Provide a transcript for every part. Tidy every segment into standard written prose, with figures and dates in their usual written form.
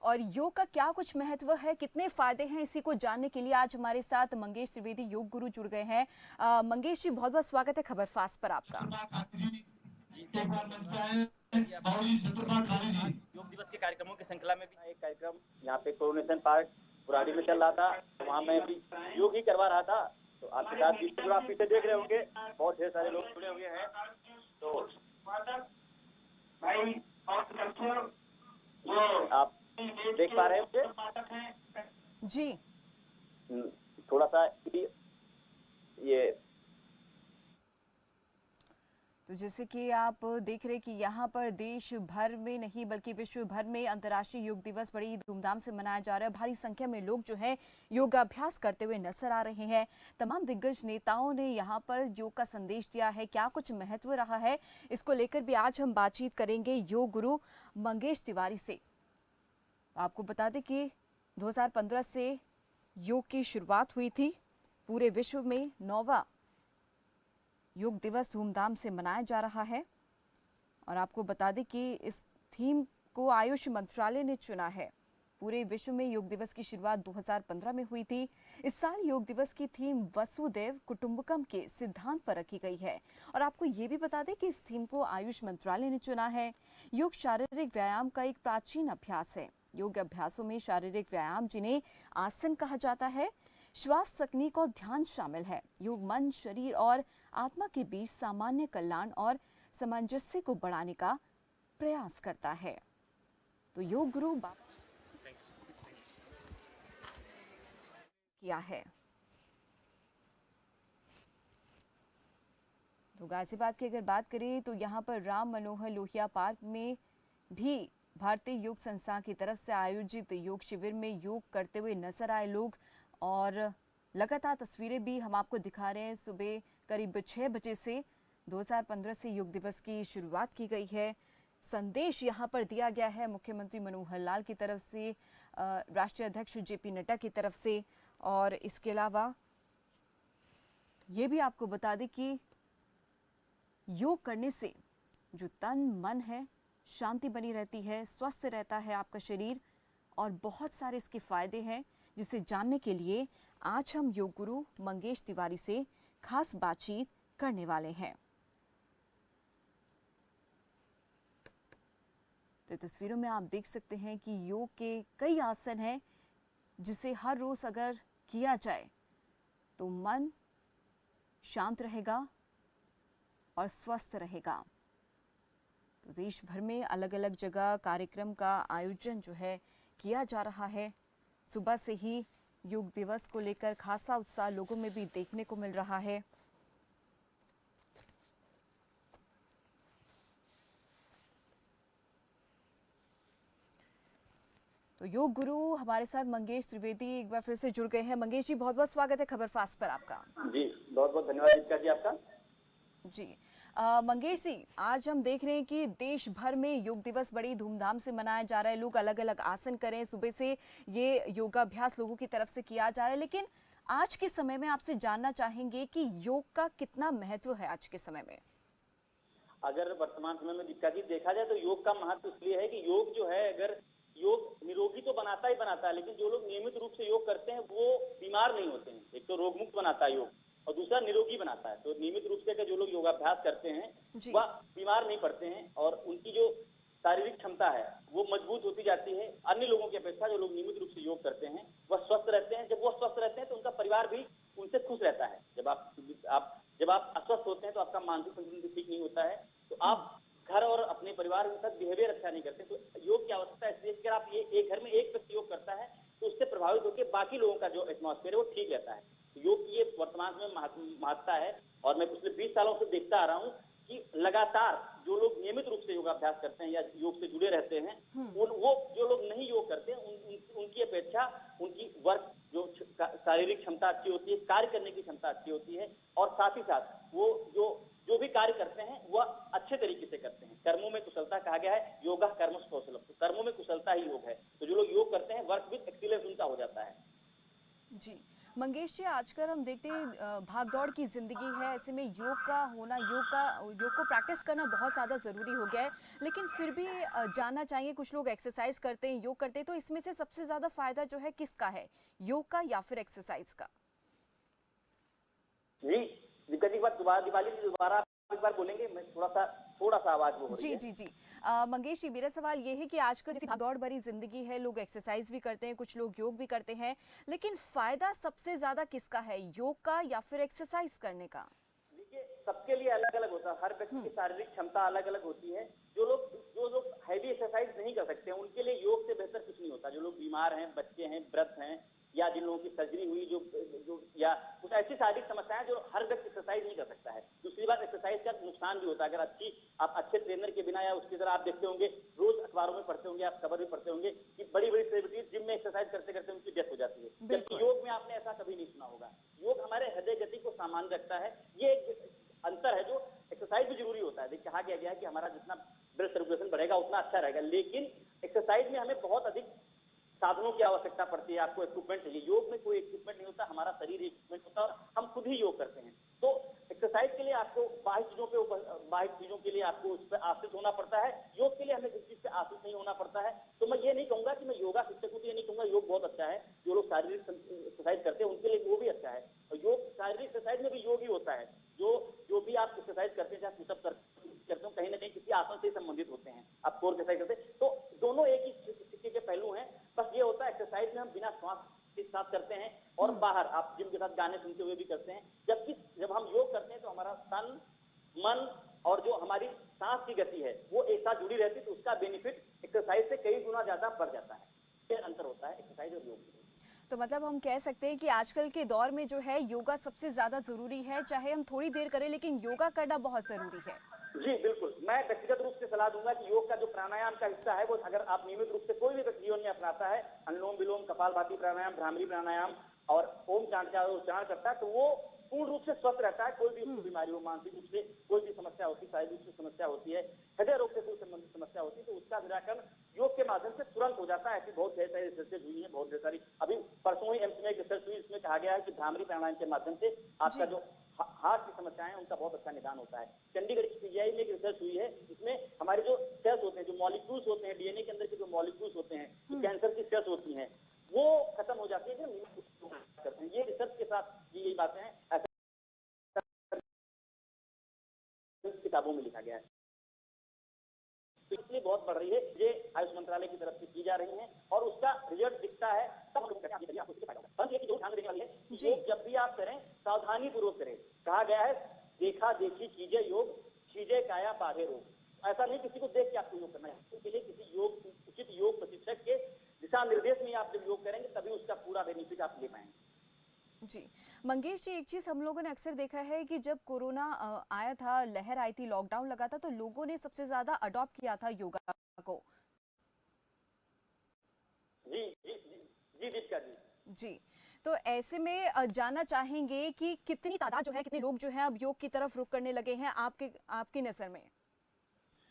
और योग का क्या कुछ महत्व है, कितने फायदे हैं, इसी को जानने के लिए आज हमारे साथ मंगेश त्रिवेदी योग गुरु जुड़ गए हैं। मंगेश जी, बहुत बहुत स्वागत है खबर फास्ट पर आपका। योग दिवस के कार्यक्रमों की श्रृंखला में भी एक कार्यक्रम यहाँ पे कोरोनेशन पार्क बुराड़ी में चल रहा था, वहाँ मैं भी योग ही करवा रहा था। तो आपके साथ आप पीछे देख रहे होंगे, बहुत ढेर सारे लोग जुड़े हुए हैं। तो आप देख पा रहे हैं मुझे जी? थोड़ा सा ये तो जैसे कि आप देख रहे हैं कि यहाँ पर देश भर में नहीं बल्कि विश्व भर में अंतर्राष्ट्रीय योग दिवस बड़ी धूमधाम से मनाया जा रहा है। भारी संख्या में लोग जो है योगाभ्यास करते हुए नजर आ रहे हैं। तमाम दिग्गज नेताओं ने यहाँ पर योग का संदेश दिया है। क्या कुछ महत्व रहा है, इसको लेकर भी आज हम बातचीत करेंगे योग गुरु मंगेश तिवारी से। आपको बता दें कि 2015 से योग की शुरुआत हुई थी। पूरे विश्व में 9वां योग दिवस धूमधाम से मनाया जा रहा है। और आपको बता दें कि इस थीम को आयुष मंत्रालय ने चुना है। पूरे विश्व में योग दिवस की शुरुआत 2015 में हुई थी। इस साल योग दिवस की थीम वसुधैव कुटुंबकम के सिद्धांत पर रखी गई है। और आपको ये भी बता दें कि इस थीम को आयुष मंत्रालय ने चुना है। योग शारीरिक व्यायाम का एक प्राचीन अभ्यास है। योग अभ्यासों में शारीरिक व्यायाम, जिन्हें आसन कहा जाता है, श्वास तकनीक और ध्यान शामिल है। योग मन, शरीर और आत्मा के बीच सामान्य कल्याण और सामंजस्य को बढ़ाने का प्रयास करता है। तो योग गुरु किया है। तो गाजियाबाद की अगर बात करें तो यहाँ पर राम मनोहर लोहिया पार्क में भी भारतीय योग संस्थान की तरफ से आयोजित योग शिविर में योग करते हुए नजर आए लोग। और लगातार तस्वीरें भी हम आपको दिखा रहे हैं। सुबह करीब 6 बजे से 2015 से योग दिवस की शुरुआत की गई है। संदेश यहाँ पर दिया गया है मुख्यमंत्री मनोहर लाल की तरफ से, राष्ट्रीय अध्यक्ष जेपी नड्डा की तरफ से। और इसके अलावा ये भी आपको बता दें कि योग करने से जो तन मन है, शांति बनी रहती है, स्वस्थ रहता है आपका शरीर, और बहुत सारे इसके फायदे हैं, जिसे जानने के लिए आज हम योग गुरु मंगेश तिवारी से खास बातचीत करने वाले हैं। तो तस्वीरों में आप देख सकते हैं कि योग के कई आसन हैं, जिसे हर रोज अगर किया जाए तो मन शांत रहेगा और स्वस्थ रहेगा। तो देश भर में अलग अलग जगह कार्यक्रम का आयोजन जो है किया जा रहा है। सुबह से ही योग दिवस को लेकर खासा उत्साह लोगों में भी देखने को मिल रहा है। तो योग गुरु हमारे साथ मंगेश त्रिवेदी एक बार फिर से जुड़ गए हैं। मंगेश जी, बहुत बहुत स्वागत है खबर फास्ट पर आपका। जी, बहुत बहुत धन्यवाद दीपिका जी आपका। जी मंगेश जी, आज हम देख रहे हैं कि देश भर में योग दिवस बड़ी धूमधाम से मनाया जा रहा है। लोग अलग अलग आसन करें, सुबह से ये योगाभ्यास लोगों की तरफ से किया जा रहा है। लेकिन आज के समय में आपसे जानना चाहेंगे कि योग का कितना महत्व है आज के समय में। अगर वर्तमान समय में दीपिका जी देखा जाए तो योग का महत्व इसलिए है कि योग जो है, अगर योग निरोगी तो बनाता ही बनाता है, लेकिन जो लोग नियमित रूप से योग करते हैं वो बीमार नहीं होते हैं। एक तो रोग मुक्त बनाता है योग, और दूसरा निरोगी बनाता है। तो नियमित रूप से जो लोग योगाभ्यास करते हैं वह बीमार नहीं पड़ते हैं, और उनकी जो शारीरिक क्षमता है वो मजबूत होती जाती है। अन्य लोगों की अपेक्षा जो लोग नियमित रूप से योग करते हैं वह स्वस्थ रहते हैं। जब वो स्वस्थ रहते हैं तो उनका परिवार भी उनसे खुश रहता है। जब आप अस्वस्थ होते हैं तो आपका मानसिक संतुलन भी ठीक नहीं होता है, तो आप घर और अपने परिवार के साथ बिहेवियर अच्छा नहीं करते। तो योग की आवश्यकता इसलिए, अगर आप ये एक घर में एक व्यक्ति योग करता है तो उससे प्रभावित होकर बाकी लोगों का जो एटमॉस्फेयर है वो ठीक रहता है। योग की ये वर्तमान में महत्ता है। और मैं पिछले 20 सालों से देखता आ रहा हूँ कि लगातार जो लोग नियमित रूप से योगाभ्यास करते हैं या योग से जुड़े रहते हैं, वो जो लोग नहीं योग करते हैं उनकी अपेक्षा उनकी वर्क जो शारीरिक क्षमता अच्छी होती है, कार्य करने की क्षमता अच्छी होती है, और साथ ही साथ वो जो भी कार्य करते हैं वह अच्छे तरीके से करते हैं। कर्मों में कुशलता कहा गया है, योगा कर्मस कौशलम, तो कर्मों में कुशलता ही योग है। तो जो लोग योग करते हैं वर्क विद एक्सीलेंस उनका हो जाता है। जी मंगेश जी, आजकल हम देखते हैं भागदौड़ की जिंदगी है, ऐसे में योग का होना, योग को प्रैक्टिस करना बहुत ज़्यादा ज़रूरी हो गया है। लेकिन फिर भी जानना चाहिए, कुछ लोग एक्सरसाइज करते हैं, योग करते हैं, तो इसमें से सबसे ज़्यादा फायदा जो है किसका है, योग का या फिर एक्सरसाइज का? जी, दिक्कत एक बार दोबारा दिवाली दोबारा आप एक बार बोलेंगे? मैं थोड़ा सा आवाज वो हो रही जी है। जी जी। मंगेश जी, मेरा सवाल ये है कि आजकल जैसे भागदौड़ भरी जिंदगी है, लोग एक्सरसाइज भी करते हैं, कुछ लोग योग भी करते हैं, लेकिन फायदा सबसे ज्यादा किसका है, योग का या फिर एक्सरसाइज करने का? देखिए, सबके लिए अलग अलग होता है, हर व्यक्ति की शारीरिक क्षमता अलग अलग होती है। जो लोग हैवी एक्सरसाइज नहीं कर सकते हैं उनके लिए योग से बेहतर कुछ नहीं होता। जो लोग बीमार हैं, बच्चे हैं, व्रत हैं, या जिन लोगों की सर्जरी हुई, जो जो या कुछ ऐसी शारीरिक समस्याएं जो हर व्यक्ति एक्सरसाइज नहीं कर सकता है। दूसरी बात, एक्सरसाइज का नुकसान भी होता है। अगर आप अच्छे ट्रेनर के बिना, या उसकी तरह आप देखते होंगे, रोज अखबारों में पढ़ते होंगे, आप खबर भी पढ़ते होंगे कि बड़ी बड़ी सेलिब्रिटीज जिम में एक्सरसाइज करते करते उनकी डेथ हो जाती है। जबकि बिल्कुल। योग में आपने ऐसा कभी नहीं सुना होगा। योग हमारे हृदय गति को सामान्य रखता है। ये एक अंतर है। जो एक्सरसाइज भी जरूरी होता है, कहा गया है कि हमारा जितना ब्लड सर्कुलेशन बढ़ेगा उतना अच्छा रहेगा, लेकिन एक्सरसाइज में हमें बहुत अधिक साधनों की आवश्यकता पड़ती है। आपको इक्विपमेंट चाहिए। योग में कोई इक्विपमेंट नहीं होता, हमारा शरीर इक्विपमेंट होता है और हम खुद ही योग करते हैं। तो एक्सरसाइज के लिए आपको बाह्य चीजों के लिए आपको उस पर आश्रित होना पड़ता है। योग के लिए हमें किसी चीज से आश्रित नहीं होना पड़ता है। तो मैं ये नहीं कहूंगा कि मैं योगा शिक्षक हूं, तो ये नहीं कहूंगा योग बहुत अच्छा है। जो लोग शारीरिक एक्सरसाइज करते हैं उनके लिए वो भी अच्छा है, और योग शारीरिक एक्सरसाइज में भी योग ही होता है। जो जो भी आप एक्सरसाइज करते हैं, चाहे पुशअप करते हो, कहीं ना कहीं किसी आसन से संबंधित होते हैं। आप कोर एक्सरसाइज करते हैं, तो दोनों एक ही सिक्के के पहलू हैं। बस ये होता है, एक्सरसाइज में हम बिना श्वास के साथ करते हैं, और बाहर आप जिम के साथ गाने सुनते हुए भी करते हैं। जबकि जब हम योग करते हैं तो हमारा तन, मन और जो हमारी सांस की गति है वो एक साथ जुड़ी रहती है, तो उसका बेनिफिट एक्सरसाइज से कई गुना ज्यादा बढ़ जाता है। ये अंतर होता है एक्सरसाइज और योग में। तो मतलब हम कह सकते हैं कि आजकल के दौर में जो है योगा सबसे ज्यादा जरूरी है, चाहे हम थोड़ी देर करें लेकिन योगा करना बहुत जरूरी है। जी बिल्कुल, मैं व्यक्तिगत रूप से सलाह दूंगा कि योग का जो प्राणायाम का हिस्सा है, वो अगर आप नियमित रूप से कोई भी व्यक्ति जीवन में अपनाता है, अनुलोम विलोम, कपालभाति प्राणायाम, भ्रामरी प्राणायाम और ओम चांद का उच्चारण करता है, तो वो पूर्ण रूप से स्वस्थ रहता है। कोई भी उसको बीमारी हो, मानसिक रूप से कोई भी समस्या होती है, शारीरिक रूप से समस्या होती है, हृदय रोग से कोई संबंधित समस्या होती है, तो उसका निराकरण योग के माध्यम से तुरंत हो जाता है। ऐसी बहुत ढेर सारी रिसर्चेज हुई है, बहुत ढेर सारी। अभी परसों ही एम्स में एक रिसर्च हुई, इसमें कहा गया है कि भ्रामरी प्राणायाम के माध्यम से आपका जी जो हार्ट की समस्याएं हैं उनका बहुत अच्छा निदान होता है। चंडीगढ़ की पीजीआई में एक रिसर्च हुई है, जिसमें हमारे जो सेल्स होते हैं, जो मॉलिक्यूल्स होते हैं, डीएनए के अंदर के जो मॉलिक्यूल्स होते हैं, जो कैंसर की सेल्स होती हैं, वो खत्म हो जाती है जब नियमित करते हैं। ये रिसर्च के साथ यही बातें हैं, ऐसा किताबों में लिखा गया है। तो इसलिए बहुत बढ़ रही है, ये आयुष मंत्रालय की तरफ से की जा रही है, और उसका रिजल्ट दिखता है तब हम आपको इससे फायदा होगा। बस ये ध्यान देने वाली है कि जी। योग जब भी आप करें सावधानी पूर्वक करें। कहा गया है, देखा देखी कीजिए योग, कीजिए काया बाधे रोग। ऐसा नहीं किसी को देख के आपको योग करना है, उसके लिए किसी उचित योग प्रशिक्षक के दिशा निर्देश में आप जब योग करेंगे तभी उसका पूरा बेनिफिट आप ले पाएंगे। जी मंगेश जी, एक चीज हम लोगों ने अक्सर देखा है कि जब कोरोना आया था, लहर आई थी, लॉकडाउन लगा था, तो लोगों ने सबसे ज्यादा अडॉप्ट किया था योगा को। जी जी जी जी दीपिका जी। जी, तो ऐसे में जानना चाहेंगे कि कितनी तादाद जो है, कितने लोग जो है अब योग की तरफ रुख करने लगे हैं आपके आपकी नजर में?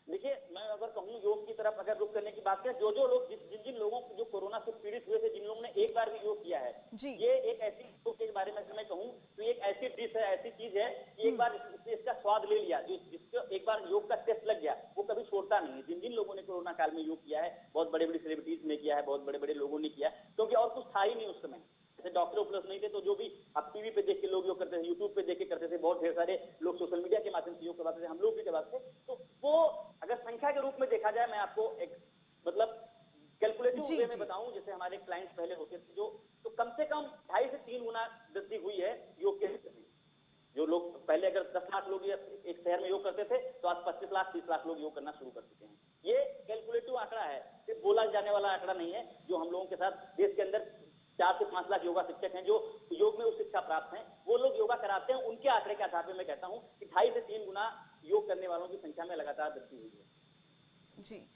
देखिए, मैं अगर कहूँ योग की तरफ अगर रुख करने की बात करें, जो जो लोग जिन जिन लोगों जो कोरोना से पीड़ित हुए थे, जिन लोगों ने एक बार भी योग किया है, जी। ये एक ऐसी योग के बारे में मैं कहूँ तो एक ऐसी डिश है, ऐसी चीज है कि एक बार इसका स्वाद ले लिया, जिसको एक बार योग का टेस्ट लग गया, वो कभी छोड़ता नहीं है। जिन जिन लोगों ने कोरोना काल में योग किया है, बहुत बड़े बड़े सेलिब्रिटीज ने किया है, बहुत बड़े बड़े लोगों ने किया, क्योंकि और कुछ था ही नहीं उस समय। जैसे डॉक्टर उपलब्ध नहीं थे, तो जो भी आप टीवी पे देख के लोग योग करते थे, यूट्यूब पे देख के करते थे, बहुत ढेर सारे लोग सोशल मीडिया के माध्यम से योग करवाते थे, हम लोग भी करवाते थे। तो वो अगर संख्या के रूप में देखा जाए, मैं आपको एक मतलब कैलकुलेटिव जी वे में जी। बताऊं, जैसे हमारे क्लाइंट्स पहले होते थे जो, तो कम से कम 2.5 से 3 गुना वृद्धि हुई है योग के क्षेत्र में। जो लोग पहले अगर 10 लाख लोग एक शहर में योग करते थे, तो आज 25 लाख 30 लाख लोग योग करना शुरू कर चुके हैं। ये कैलकुलेटिव आंकड़ा है, सिर्फ बोला जाने वाला आंकड़ा नहीं है। जो हम लोगों के साथ देश के अंदर 4 से 5 लाख योगा शिक्षक हैं, जो योग में उच्च शिक्षा प्राप्त हैं, वो लोग योगा कराते हैं। उनके आंकड़े के आधार पर मैं कहता हूँ कि 2.5 से 3 गुना योग करने वालों की संख्या में लगातार वृद्धि हुई है। जी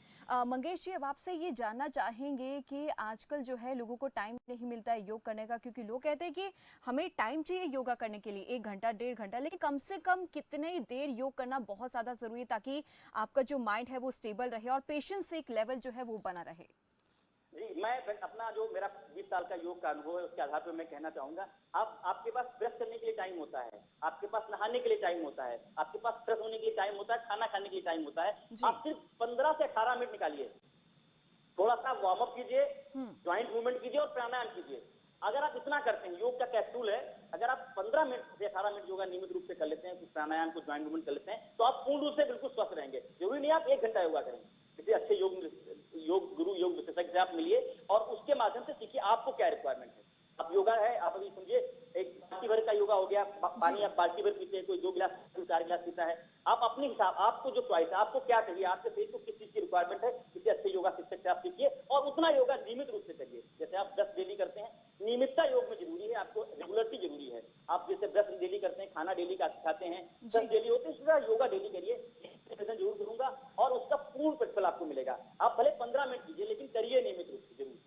मंगेश जी, अब आपसे ये जानना चाहेंगे कि आजकल जो है लोगों को टाइम नहीं मिलता है योग करने का, क्योंकि लोग कहते हैं कि हमें टाइम चाहिए योगा करने के लिए, 1 घंटा 1.5 घंटा, लेकिन कम से कम कितने देर योग करना बहुत ज़्यादा ज़रूरी है ताकि आपका जो माइंड है वो स्टेबल रहे और पेशेंस एक लेवल जो है वो बना रहे? जी, मैं अपना जो मेरा 20 साल का योग का अनुभव है उसके आधार पर मैं कहना चाहूंगा, आपके पास ब्रश करने के लिए टाइम होता है, आपके पास नहाने के लिए टाइम होता है, आपके पास फ्रेश होने के लिए टाइम होता है, खाना खाने के लिए टाइम होता है। जी। आप सिर्फ 15 से 18 मिनट निकालिए, थोड़ा सा वार्म अप कीजिए, ज्वाइंट मूवमेंट कीजिए और प्राणायाम कीजिए। अगर आप इतना करते हैं, योग का कैप्सूल है, अगर आप 15 मिनट से 18 मिनट योगा नियमित रूप से कर लेते हैं, कुछ प्राणायाम को ज्वाइंट मूवमेंट कर लेते हैं, तो आप पूर्ण रूप से बिल्कुल स्वस्थ रहेंगे। जरूरी नहीं आप 1 घंटा योगा करें, किसी अच्छे योग गुरु, योग विशेषज्ञ से आप मिलिए और उसके माध्यम से सीखिए आपको क्या रिक्वायरमेंट है। अब योगा है, आप अभी समझिए एक बाल्टी भर का योगा हो गया, पानी आप बाल्टी भर पीते हैं, कोई 2 गिलास 4 गिलास पीता है। आप अपने हिसाब, आपको जो चॉइस है, आपको क्या चाहिए, आपके शरीर को किस चीज की रिक्वायरमेंट है, किसी अच्छे योगा शिक्षक से आप सीखिए और उतना योगा नियमित रूप से करिए। जैसे आप 10 डेली करते हैं, नियमितता योग में जरूरी है, आपको रेगुलरिटी जरूरी है। आप जैसे 10 डेली करते हैं, खाना डेली का खाते हैं, 10 डेली होते हैं, इसी तरह योगा डेली करिए। जरूर करूंगा और उसका पूर्ण प्रतिफल आपको मिलेगा। आप भले 15 मिनट कीजिए लेकिन करिए नियमित रूप से जरूर,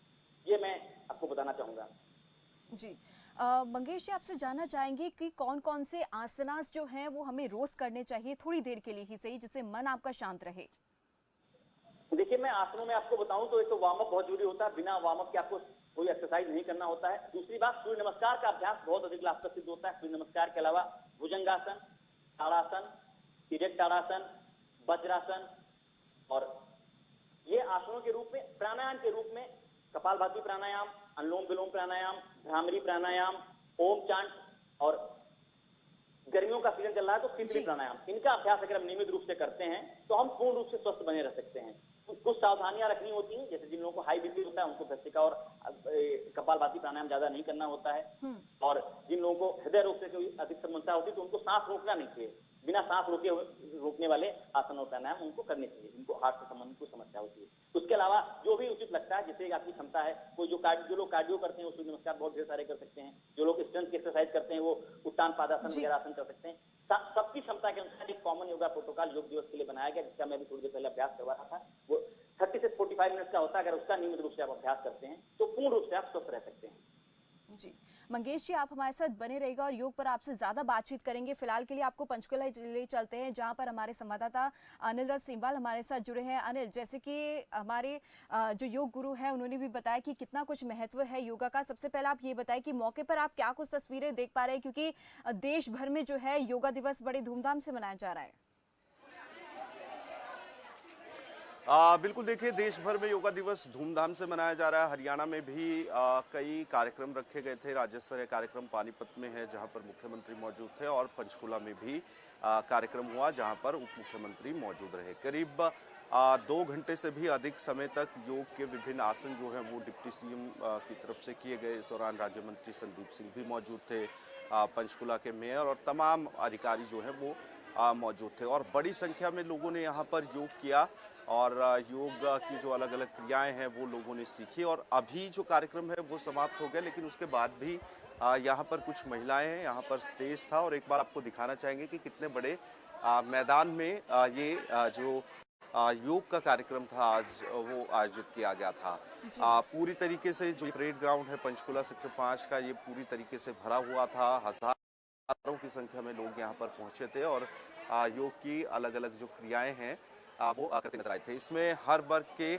ये मैं आपको बताना चाहूंगा। जी। मंगेश जी, आपसे जानना चाहेंगे कि कौन कौन से आसनास जो हैं वो हमें रोज करने चाहिए, थोड़ी देर के लिए ही सही, जिससे मन आपका शांत रहे। देखिए, मैं आसनों में आपको बताऊं तो एक तो वार्म अप बहुत जरूरी होता है, बिना वार्म अप के आपको कोई एक्सरसाइज नहीं करना होता है। दूसरी बात, सूर्य नमस्कार का अभ्यास बहुत अधिक लाभप्रद सिद्ध होता है। सूर्य नमस्कार के अलावा भुजंगासन, ताड़ासन, तिर्यक ताड़ासन, वज्रासन और ये आसनों के रूप में, प्राणायाम के रूप में कपालभाति प्राणायाम, अनुलोम विलोम प्राणायाम, भ्रामरी प्राणायाम, ओम चांट और गर्मियों का सीजन चल रहा है तो सिंपली प्राणायाम, इनका अभ्यास अगर हम नियमित रूप से करते हैं तो हम पूर्ण रूप से स्वस्थ बने रह सकते हैं। कुछ सावधानियां रखनी होती हैं, जैसे जिन लोगों को हाई बीपी होता है उनको भस्त्रिका और कपालभाति प्राणायाम ज्यादा नहीं करना होता है, और जिन लोगों को हृदय रोग से कोई अधिक समस्या होती है तो उनको सांस रोकना नहीं चाहिए। बिना सांस रोकने वाले आसन और प्राणायाम उनको करने चाहिए, जिनको हार्ट से संबंधित कोई समस्या होती है। उसके अलावा जो भी उचित लगता है, जैसे आपकी क्षमता है, कोई जो लोग कार्डियो करते हैं वो सूर्य नमस्कार बहुत ढेर सारे कर सकते हैं, जो लोग स्ट्रेंथ की एक्सरसाइज करते हैं वो उत्तान पादासन वगैरह आसन कर सकते हैं। सबकी क्षमता के अनुसार एक कॉमन योगा प्रोटोकॉल योग दिवस के लिए बनाया गया, जिसका मैं भी थोड़ी देर पहले अभ्यास करवा रहा था। वो 30 से 45 मिनट का होता है। अगर उसका नियमित रूप से आप अभ्यास करते हैं तो पूर्ण रूप से आप स्वस्थ रह सकते हैं। जी, मंगेश जी, आप हमारे साथ बने रहेगा और योग पर आपसे ज्यादा बातचीत करेंगे। फिलहाल के लिए आपको पंचकुला ले चलते हैं, जहां पर हमारे संवाददाता अनिल दत्त सिंबाल हमारे साथ जुड़े हैं। अनिल, जैसे कि हमारे जो योग गुरु हैं उन्होंने भी बताया कि कितना कुछ महत्व है योगा का। सबसे पहले आप ये बताएं कि मौके पर आप क्या कुछ तस्वीरें देख पा रहे हैं, क्योंकि देश भर में जो है योगा दिवस बड़े धूमधाम से मनाया जा रहा है। बिल्कुल, देखिए, देश भर में योगा दिवस धूमधाम से मनाया जा रहा है। हरियाणा में भी कई कार्यक्रम रखे गए थे। राज्य स्तरीय कार्यक्रम पानीपत में है, जहां पर मुख्यमंत्री मौजूद थे, और पंचकुला में भी कार्यक्रम हुआ, जहां पर उप मुख्यमंत्री मौजूद रहे। करीब 2 घंटे से भी अधिक समय तक योग के विभिन्न आसन जो हैं वो डिप्टी सीएम की तरफ से किए गए। इस दौरान राज्य मंत्री संदीप सिंह भी मौजूद थे, पंचकुला के मेयर और तमाम अधिकारी जो हैं वो मौजूद थे, और बड़ी संख्या में लोगों ने यहाँ पर योग किया और योग की जो अलग अलग क्रियाएं हैं वो लोगों ने सीखी। और अभी जो कार्यक्रम है वो समाप्त हो गया, लेकिन उसके बाद भी यहाँ पर कुछ महिलाएं हैं, यहाँ पर स्टेज था, और एक बार आपको दिखाना चाहेंगे कि कितने बड़े मैदान में ये जो योग का कार्यक्रम था आज वो आयोजित किया गया था। पूरी तरीके से जो परेड ग्राउंड है पंचकुला सेक्टर 5 का, ये पूरी तरीके से भरा हुआ था। हजारों की संख्या में लोग यहाँ पर पहुंचे थे और योग की अलग अलग जो क्रियाएं हैं वो करते नजर आए थे। इसमें हर वर्ग के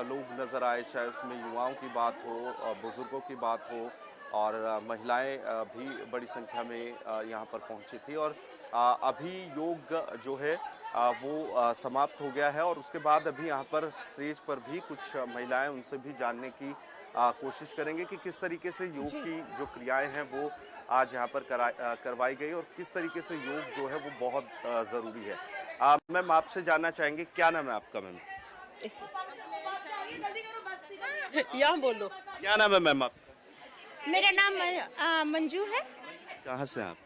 लोग नजर आए, चाहे उसमें युवाओं की बात हो, बुजुर्गों की बात हो, और महिलाएं भी बड़ी संख्या में यहाँ पर पहुंची थी। और अभी योग जो है वो समाप्त हो गया है, और उसके बाद अभी यहाँ पर स्टेज पर भी कुछ महिलाएं, उनसे भी जानने की कोशिश करेंगे कि किस तरीके से योग की जो क्रियाएं हैं वो आज यहाँ पर करवाई गई, और किस तरीके से योग जो है वो बहुत ज़रूरी है। मैम, आपसे जानना चाहेंगे, क्या नाम है आपका? मैम, यहाँ बोलो। क्या नाम है मैम आप? मेरा नाम मंजू है। कहाँ से आप?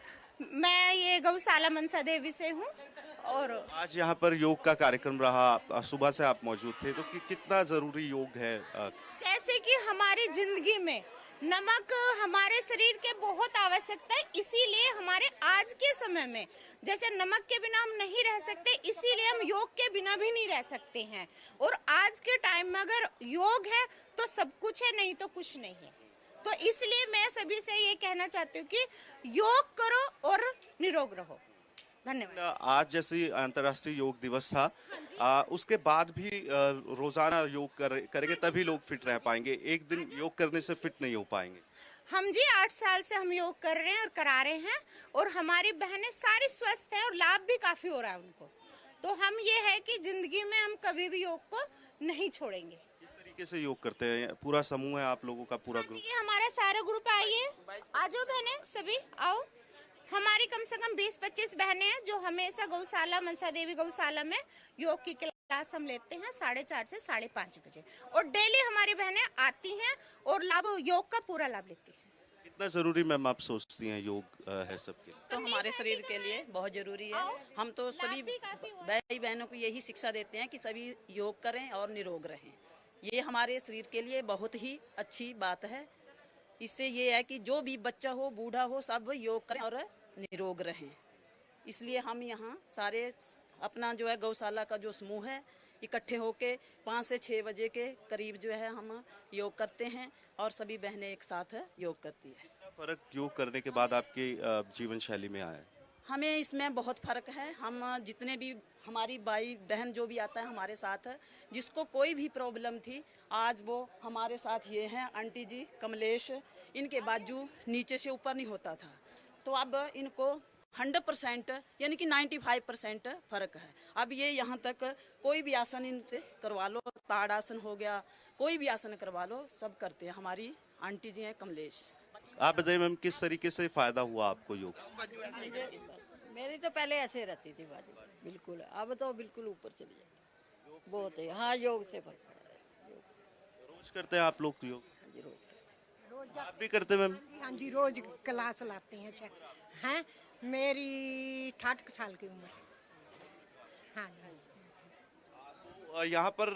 मैं ये गौशाला मनसा देवी से हूँ। और आज यहाँ पर योग का कार्यक्रम रहा, सुबह से आप मौजूद थे, तो कितना ज़रूरी योग है? जैसे कि हमारी जिंदगी में नमक हमारे शरीर के बहुत आवश्यकता है, इसीलिए हमारे आज के समय में जैसे नमक के बिना हम नहीं रह सकते, इसीलिए हम योग के बिना भी नहीं रह सकते हैं। और आज के टाइम में अगर योग है तो सब कुछ है, नहीं तो कुछ नहीं है। तो इसलिए मैं सभी से ये कहना चाहती हूँ कि योग करो और निरोग रहो। धन्यवाद। आज जैसे अंतर्राष्ट्रीय योग दिवस था, उसके बाद भी रोजाना योग करेंगे तभी लोग फिट रह पाएंगे, एक दिन योग करने से फिट नहीं हो पाएंगे। हम जी 8 साल से हम योग कर रहे हैं और करा रहे हैं, और हमारी बहनें सारी स्वस्थ हैं और लाभ भी काफी हो रहा है उनको। तो हम ये है कि जिंदगी में हम कभी भी योग को नहीं छोड़ेंगे। किस तरीके से योग करते हैं? पूरा समूह है आप लोगों का, पूरा ग्रुप? ये हमारा सारा ग्रुप, आइए आ जाओ बहनें सभी आओ। हमारी कम से कम 20-25 बहनें हैं जो हमेशा गौशाला, मनसा देवी गौशाला में योग की क्लास हम लेते हैं 4:30 से 5:30 बजे, और डेली हमारी बहनें आती हैं और योग का पूरा लाभ लेती हैं। कितना जरूरी मैम आप सोचती हैं योग है सबके लिए? तो हमारे शरीर के लिए बहुत जरूरी है। हम तो सभी भाई बहनों को यही शिक्षा देते हैं कि सभी योग करें और निरोग रहें। ये हमारे शरीर के लिए बहुत ही अच्छी बात है। इससे ये है कि जो भी बच्चा हो, बूढ़ा हो, सब योग करें और निरोग रहें। इसलिए हम यहाँ सारे अपना जो है गौशाला का जो समूह है, इकट्ठे होके 5 से 6 बजे के करीब जो है हम योग करते हैं और सभी बहनें एक साथ योग करती है। क्या फर्क योग करने के बाद आपकी जीवन शैली में आया है? हमें इसमें बहुत फ़र्क है। हम जितने भी हमारी भाई बहन जो भी आता है हमारे साथ, जिसको कोई भी प्रॉब्लम थी, आज वो हमारे साथ ये हैं आंटी जी कमलेश। इनके बाजू नीचे से ऊपर नहीं होता था, तो अब इनको 100% यानी कि 95% फ़र्क है। अब ये यहाँ तक कोई भी आसन इनसे करवा लो, ताड़ासन हो गया, कोई भी आसन करवा लो, सब करते हैं। हमारी आंटी जी हैं कमलेश। आप बताइए मैम, किस तरीके से फायदा हुआ आपको योग से? मेरी तो पहले ऐसे रहती थी बाजू, बिल्कुल, अब तो बिल्कुल ऊपर चली जाती बहुत है। हाँ, योग से फर्क पड़ा है, योग से। रोज करते हैं आप लोग योग? हाँ जी, रोज करते हैं। आप भी करते हैं मैम? हाँ जी, रोज क्लास लाते हैं। हैं, मेरी 68 साल की उम्र। हाँ जी। यहाँ पर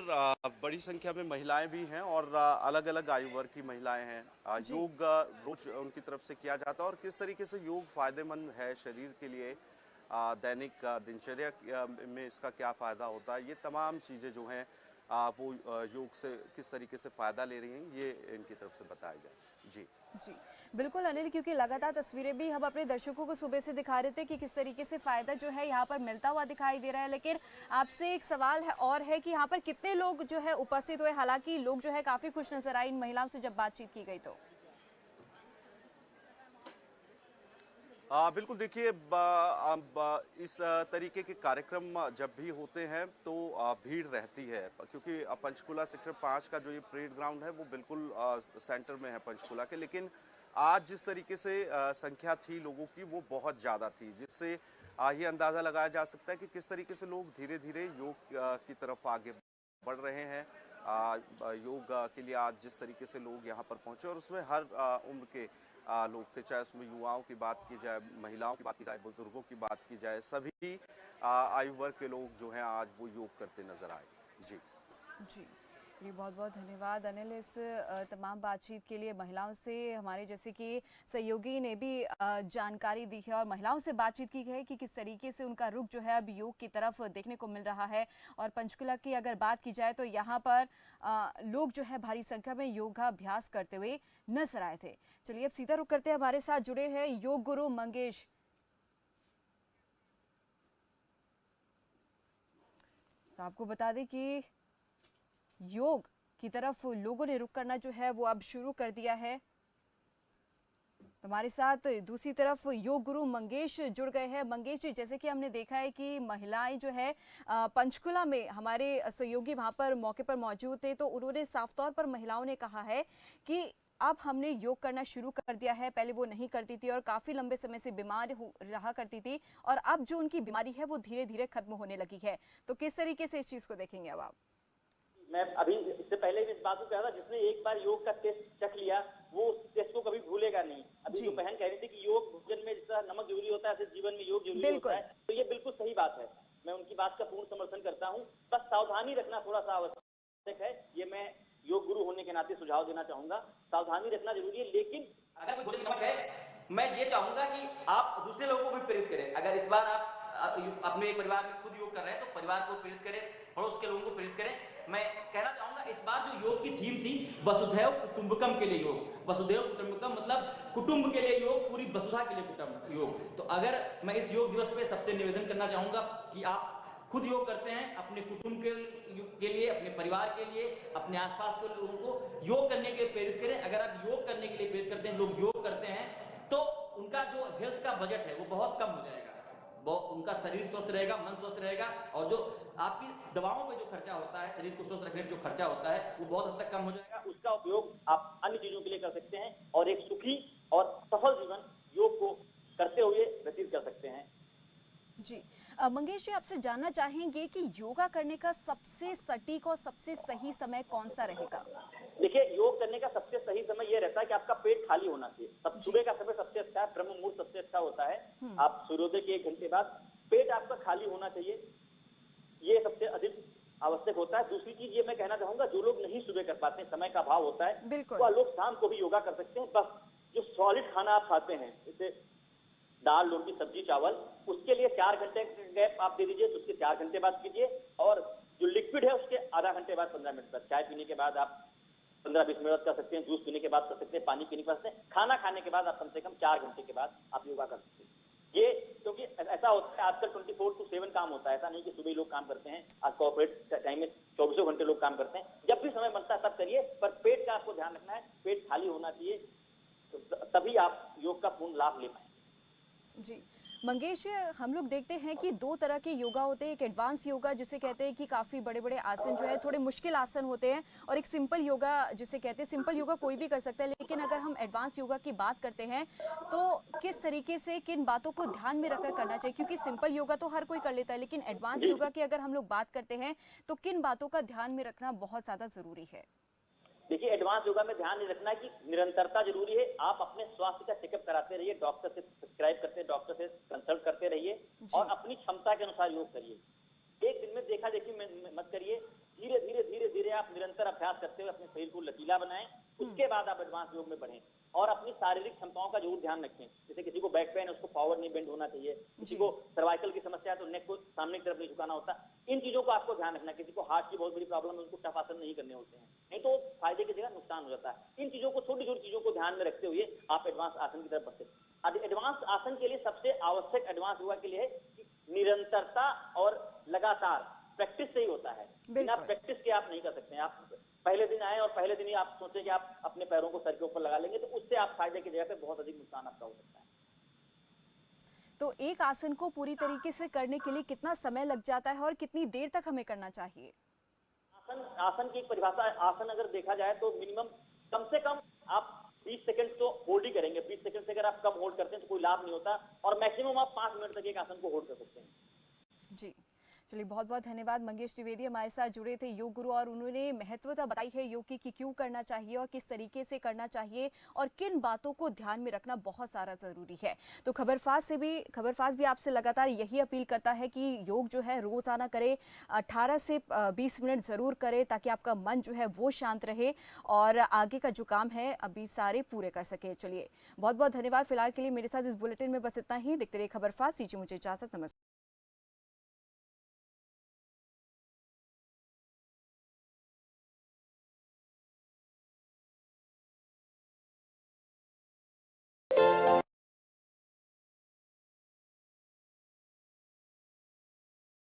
बड़ी संख्या में महिलाएं भी हैं और अलग अलग आयु वर्ग की महिलाएं हैं। योग रोज उनकी तरफ से किया जाता है, और किस तरीके से योग फायदेमंद है शरीर के लिए, दैनिक दिनचर्या में इसका क्या फायदा होता है, ये तमाम चीजें जो हैं वो योग से किस तरीके से फायदा ले रही हैं, ये इनकी तरफ से बताया जाए। जी जी बिल्कुल अनिल, क्योंकि लगातार तस्वीरें भी हम अपने दर्शकों को सुबह से दिखा रहे थे कि किस तरीके से फायदा जो है यहाँ पर मिलता हुआ दिखाई दे रहा है। लेकिन आपसे एक सवाल है और है कि यहाँ पर कितने लोग जो है उपस्थित हुए? हालांकि लोग जो है काफी खुश नजर आए इन महिलाओं से जब बातचीत की गई तो। बिल्कुल, देखिए इस तरीके के कार्यक्रम जब भी होते हैं तो भीड़ रहती है, क्योंकि पंचकुला सेक्टर 5 का जो ये परेड ग्राउंड है वो बिल्कुल सेंटर में है पंचकुला के। लेकिन आज जिस तरीके से संख्या थी लोगों की वो बहुत ज़्यादा थी, जिससे ये अंदाज़ा लगाया जा सकता है कि किस तरीके से लोग धीरे धीरे योग की तरफ आगे बढ़ रहे हैं। योग के लिए आज जिस तरीके से लोग यहाँ पर पहुँचे, और उसमें हर उम्र के लोग थे, चाहे उसमें युवाओं की बात की जाए, महिलाओं की बात की जाए, बुजुर्गों की बात की जाए, सभी आयु वर्ग के लोग जो हैं आज वो योग करते नजर आए। जी जी बहुत बहुत धन्यवाद अनिल इस तमाम बातचीत के लिए। महिलाओं से हमारे जैसे कि सहयोगी ने भी जानकारी दी है और महिलाओं से बातचीत की है कि किस तरीके से उनका रुख जो है अब योग की तरफ देखने को मिल रहा है। और पंचकुला की अगर बात की जाए तो यहाँ पर लोग जो है भारी संख्या में योगाभ्यास करते हुए नजर आए थे। चलिए अब सीधा रुख करते हैं, हमारे साथ जुड़े हैं योग गुरु मंगेश। तो आपको बता दें कि योग की तरफ लोगों ने रुख करना जो है वो अब शुरू कर दिया है। हमारे साथ दूसरी तरफ योग गुरु मंगेश जुड़ गए हैं। मंगेश जी, जैसे कि हमने देखा है कि महिलाएं जो है पंचकुला में हमारे सहयोगी वहां पर मौके पर मौजूद थे, तो उन्होंने साफ तौर पर महिलाओं ने कहा है कि अब हमने योग करना शुरू कर दिया है। पहले वो नहीं करती थी और काफी लंबे समय से बीमार रहा करती थी, और अब जो उनकी बीमारी है वो धीरे धीरे खत्म होने लगी है। तो किस तरीके से इस चीज को देखेंगे अब आप? मैं अभी इससे पहले भी इस बात को कहा था, जिसने एक बार योग का टेस्ट चख लिया वो उस टेस्ट को कभी भूलेगा नहीं। अभी जो बहन कह रही थी कि योग भोजन में जैसा नमक जरूरी होता है, ऐसे जीवन में योग जरूरी होता है, तो ये बिल्कुल सही बात है। मैं उनकी बात का पूर्ण समर्थन करता हूँ। बस सावधानी रखना थोड़ा सा आवश्यक है, ये मैं योग गुरु होने के नाते सुझाव देना चाहूंगा। सावधानी रखना जरूरी है, लेकिन अगर कोई भोजन नमक है, मैं ये चाहूंगा कि आप दूसरे लोगों को भी प्रेरित करें। अगर इस बार आप अपने परिवार में खुद योग कर रहे हैं तो परिवार को प्रेरित करें, पड़ोस के लोगों को प्रेरित करें। मैं कहना चाहूंगा इस बार जो योग की थीम थी वसुधैव कुटुंबकम के लिए योग। वसुधैव कुटुंबकम मतलब कुटुंब के लिए योग, पूरी वसुधा के लिए कुटुंब योग। तो अगर मैं इस योग दिवस पे सबसे निवेदन करना चाहूंगा कि आप खुद योग करते हैं, अपने कुटुंब के लिए, अपने परिवार के लिए, अपने आसपास के लोगों को योग करने के लिए प्रेरित करें। अगर आप योग करने के लिए प्रेरित करते हैं, लोग योग करते हैं, तो उनका जो हेल्थ का बजट है वो बहुत कम हो जाएगा, उनका शरीर स्वस्थ रहेगा, मन स्वस्थ रहेगा, और जो आपकी दवाओं पे जो खर्चा होता है, शरीर को स्वस्थ रखने पे जो खर्चा होता है, वो बहुत हद तक कम हो जाएगा। उसका उपयोग आप अन्य चीजों के लिए कर सकते हैं और एक सुखी और सफल जीवन योग को करते हुए व्यतीत कर सकते हैं। जी मंगेश जी, आपसे जानना चाहेंगे कि योगा करने का सबसे सटीक और सबसे सही समय कौन सा रहेगा? देखिए, योग करने का सबसे सही समय यह रहता है कि आपका पेट खाली होना चाहिए। सब सुबह का समय सबसे अच्छा है, ब्रह्म मुहूर्त सबसे अच्छा होता है। आप सूर्योदय के 1 घंटे बाद पेट आपका खाली होना चाहिए, ये सबसे अधिक आवश्यक होता है। दूसरी चीज ये मैं कहना चाहूंगा, जो लोग नहीं सुबह कर पाते, समय का अभाव होता है, वह लोग शाम को भी योगा कर सकते हैं। बस जो सॉलिड खाना आप खाते हैं, जैसे दाल, रोटी, सब्जी, चावल, उसके लिए 4 घंटे गैप आप दे दीजिए, तो उसके 4 घंटे बाद कीजिए। और जो लिक्विड है उसके आधा घंटे बाद, 15 मिनट बाद, चाय पीने के बाद आप 15-20 मिनट बाद कर सकते हैं, जूस पीने के बाद कर सकते हैं, पानी पीने के बाद कर सकते हैं, खाना खाने के बाद आप कम से कम 4 घंटे के बाद आप योगा कर सकते हैं। ये क्योंकि ऐसा होता है आजकल 24/7 काम होता है, ऐसा नहीं कि सुबह लोग काम करते हैं। आज कॉर्पोरेट टाइम में 24 घंटे लोग काम करते हैं। जब भी समय बनता है तब करिए, पर पेट का आपको ध्यान रखना है, पेट खाली होना चाहिए, तो तभी आप योग का पूर्ण लाभ ले पाएंगे। जी मंगेश, हम लोग देखते हैं कि 2 तरह के योगा होते हैं। एक एडवांस योगा जिसे कहते हैं कि काफ़ी बड़े बड़े आसन जो है थोड़े मुश्किल आसन होते हैं, और एक सिंपल योगा जिसे कहते हैं, सिंपल योगा कोई भी कर सकता है, लेकिन अगर हम एडवांस योगा की बात करते हैं तो किस तरीके से किन बातों को ध्यान में रखकर करना चाहिए? क्योंकि सिंपल योगा तो हर कोई कर लेता है, लेकिन एडवांस योगा की अगर हम लोग बात करते हैं तो किन बातों का ध्यान में रखना बहुत ज़्यादा ज़रूरी है? देखिए, एडवांस योगा में ध्यान नहीं रखना है कि निरंतरता जरूरी है। आप अपने स्वास्थ्य का चेकअप कराते रहिए, डॉक्टर से प्रिस्क्राइब करते, डॉक्टर से कंसल्ट करते रहिए और अपनी क्षमता के अनुसार योग करिए। एक दिन में देखा देखी मत करिए, धीरे धीरे धीरे धीरे आप निरंतर अभ्यास करते हुए अपने शरीर को लचीला बनाएं, उसके बाद आप एडवांस योग में बढ़ें। और अपनी शारीरिक क्षमताओं का जरूर ध्यान रखें। जैसे किसी को बैक पेन है, उसको फॉरवर्ड नहीं बेंड होना चाहिए, किसी को सर्वाइकल की समस्या है तो नेक को सामने की तरफ नहीं झुकाना होता। इन चीजों को आपको ध्यान रखना है। किसी को हार्ट की बहुत बड़ी प्रॉब्लम है, उसको टफ आसन नहीं करने होते हैं, नहीं तो फायदे की जगह नुकसान हो जाता है। इन चीजों को, छोटी छोटी चीजों को ध्यान में रखते हुए आप एडवांस आसन की तरफ बढ़ते। एडवांस आसन के लिए सबसे आवश्यक एडवांस योगा के लिए है कि निरंतरता और लगातार प्रैक्टिस से ही होता है। बिना प्रैक्टिस के आप नहीं कर सकते हैं। आप पहले दिन आए और पहले दिन ही आप सोचें कि आप अपने पैरों को सर के ऊपर लगा लेंगे, तो उससे आप फायदे की जगह पे बहुत अधिक नुकसान आपका हो सकता है। तो एक आसन को पूरी तरीके से करने के लिए कितना समय लग जाता है और कितनी देर तक हमें करना चाहिए? आसन की एक परिभाषा है। आसन अगर देखा जाए तो मिनिमम कम से कम आप 20 सेकंड तो होल्ड ही करेंगे। 20 सेकंड से अगर आप कम होल्ड करते हैं तो कोई लाभ नहीं होता, और मैक्सिमम आप 5 मिनट तक एक आसन को होल्ड कर सकते हैं। जी चलिए, बहुत बहुत धन्यवाद। मंगेश त्रिवेदी हमारे साथ जुड़े थे, योग गुरु, और उन्होंने महत्वता बताई है योग की कि क्यों करना चाहिए और किस तरीके से करना चाहिए और किन बातों को ध्यान में रखना बहुत सारा ज़रूरी है। तो खबरफाज भी आपसे लगातार यही अपील करता है कि योग जो है रोज़ाना करें, 18 से 20 मिनट ज़रूर करें, ताकि आपका मन जो है वो शांत रहे और आगे का जो काम है अभी सारे पूरे कर सके। चलिए, बहुत बहुत धन्यवाद। फिलहाल के लिए मेरे साथ इस बुलेटिन में बस इतना ही। देखते रहिए खबरफाज। दीजिए मुझे इजाज़त। नमस्कार।